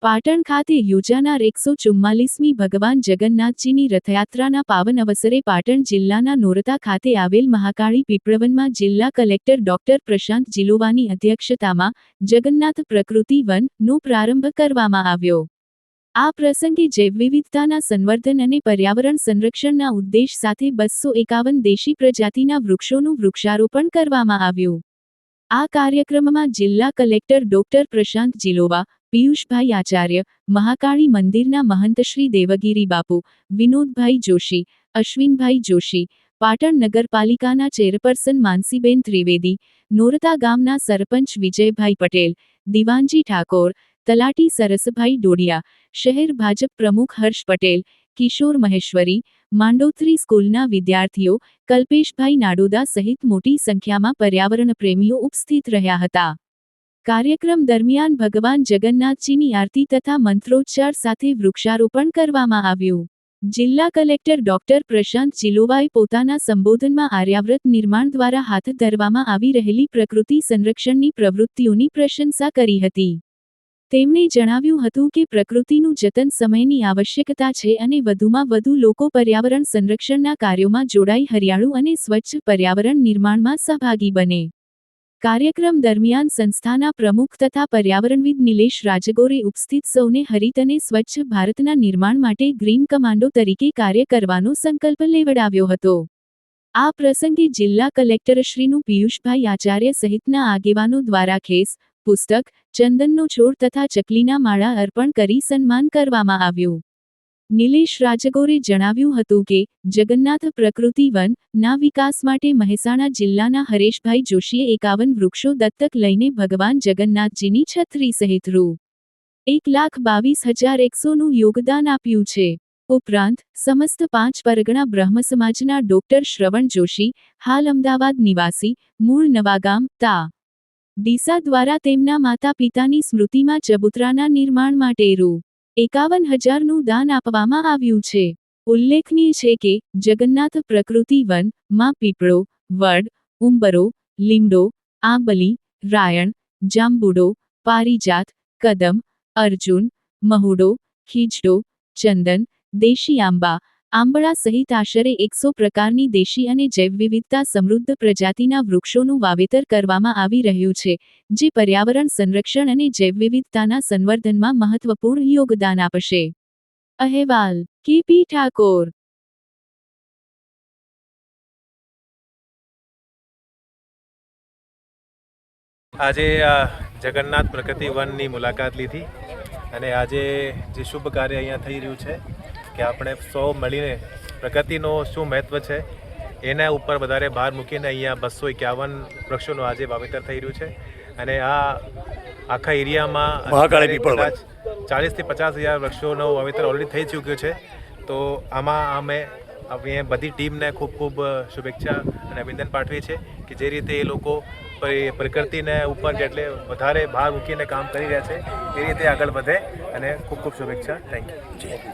પાટણ ખાતે યોજાનાર 144મી ભગવાન જગન્નાથજીની રથયાત્રાના પાવન અવસરે પાટણ જિલ્લાના નોરતા ખાતે આવેલ મહાકાળી પીપળવનમાં જિલ્લા કલેક્ટર ડોક્ટર પ્રશાંત જીલોવાની અધ્યક્ષતામાં જગન્નાથ પ્રકૃતિ વનનો પ્રારંભ કરવામાં આવ્યો। આ પ્રસંગે જૈવવિવિધતાના સંવર્ધન અને પર્યાવરણ સંરક્ષણના ઉદ્દેશ સાથે 251 દેશી પ્રજાતિના વૃક્ષોનું વૃક્ષારોપણ કરવામાં આવ્યું। આ કાર્યક્રમમાં જિલ્લા કલેક્ટર ડોક્ટર પ્રશાંત જીલોવા, પિયુષભાઈ આચાર્ય, મહાકાળી મંદિરના મહંત શ્રી દેવગીરી બાપુ, વિનોદભાઈ જોશી, અશ્વિનભાઈ જોશી, પાટણ નગરપાલિકાના ચેરપર્સન માનસીબેન ત્રિવેદી, નોરતા ગામના સરપંચ વિજયભાઈ પટેલ, દિવાનજી ઠાકોર, તલાટી સરસભાઈ ડોડિયા, શહેર ભાજપ પ્રમુખ હર્ષ પટેલ, કિશોર મહેશ્વરી, માંડોત્રી સ્કૂલના વિદ્યાર્થીઓ, કલ્પેશભાઈ નાડોદા સહિત મોટી સંખ્યામાં પર્યાવરણ પ્રેમીઓ ઉપસ્થિત રહ્યા હતા। કાર્યક્રમ દરમિયાન ભગવાન જગન્નાથજીની આરતી તથા મંત્રોચ્ચાર સાથે વૃક્ષારોપણ કરવામાં આવ્યું। જિલ્લા કલેક્ટર ડોક્ટર પ્રશાંત જીલોવાએ પોતાના સંબોધનમાં આર્યાવ્રત નિર્માણ દ્વારા હાથ ધરવામાં આવી રહેલી પ્રકૃતિ સંરક્ષણની પ્રવૃત્તિઓની પ્રશંસા કરી હતી। તેમણે જણાવ્યું હતું કે પ્રકૃતિનું જતન સમયની આવશ્યકતા છે અને વધુમાં વધુ લોકો પર્યાવરણ સંરક્ષણના કાર્યોમાં જોડાઈ હરિયાળું અને સ્વચ્છ પર્યાવરણ નિર્માણમાં સહભાગી બને। કાર્યક્રમ દરમિયાન સંસ્થાના પ્રમુખ તથા પર્યાવરણવિદ નિલેશ રાજગોરે ઉપસ્થિત સૌને હરિત અને સ્વચ્છ ભારતના નિર્માણ માટે ગ્રીન કમાન્ડો તરીકે કાર્ય કરવાનો સંકલ્પ લેવડાવ્યો હતો। આ પ્રસંગે જિલ્લા કલેક્ટરશ્રીનું પિયુષભાઈ આચાર્ય સહિતના આગેવાનો દ્વારા ખેસ, પુસ્તક, ચંદનનો છોડ તથા ચકલીના માળા અર્પણ કરી સન્માન કરવામાં આવ્યું। નિલેશ રાજગોરે જણાવ્યું હતું કે જગન્નાથ પ્રકૃતિ વનના વિકાસ માટે મહેસાણા જિલ્લાના હરેશભાઈ જોશીએ 51 વૃક્ષો દત્તક લઈને ભગવાન જગન્નાથજીની છત્રી સહિત રૂ ₹1,22,100નું યોગદાન આપ્યું છે। ઉપરાંત સમસ્ત 5 પરગણા બ્રહ્મ સમાજના ડોક્ટર શ્રવણ જોશી, હાલ અમદાવાદ નિવાસી, મૂળ નવાગામ, તા. ડીસા દ્વારા તેમના માતા પિતાની સ્મૃતિમાં ચબૂતરાના નિર્માણ માટે ₹51,000નું દાન આપવામાં આવ્યું છે। ઉલ્લેખનીય છે કે જગન્નાથ પ્રકૃતિ વનમાં પીપળો, વડ, ઉંબરો, લીમડો, આંબલી, રાયણ, જાંબુડો, પારિજાત, કદમ, અર્જુન, મહુડો, ખીજડો, ચંદન, દેશી આંબા, આંબળા સહિત આશરે 100 પ્રકારની દેશી અને જૈવવિવિધતા સમૃદ્ધ પ્રજાતિના વૃક્ષોનું વાવેતર કરવામાં આવી રહ્યું છે, જે પર્યાવરણ સંરક્ષણ અને જૈવવિવિધતાના સંવર્ધનમાં મહત્વપૂર્ણ યોગદાન આપશે। અહેવાલ કે.પી. ઠાકોર। આજે જગન્નાથ પ્રકૃતિ વનની મુલાકાત લીધી અને આજે જે શુભ કાર્ય અહીંયા થઈ રહ્યું છે કે આપણે સૌ મળીને પ્રકૃતિનો શું મહત્વ છે એના ઉપર વધારે ભાર મૂકીને અહીંયા 251 વૃક્ષોનું આજે વાવેતર થઈ રહ્યું છે અને આ આખા એરિયામાં 40થી 50,000 વૃક્ષોનું વાવેતર ઓલરેડી થઈ ચૂક્યું છે। તો આમાં અમે બધી ટીમને ખૂબ ખૂબ શુભેચ્છા અને અભિનંદન પાઠવીએ છીએ કે જે રીતે એ લોકો પ્રકૃતિને ઉપર જેટલે વધારે ભાર મૂકીને કામ કરી રહ્યા છે એ રીતે આગળ વધે અને ખૂબ ખૂબ શુભેચ્છા। Thank you.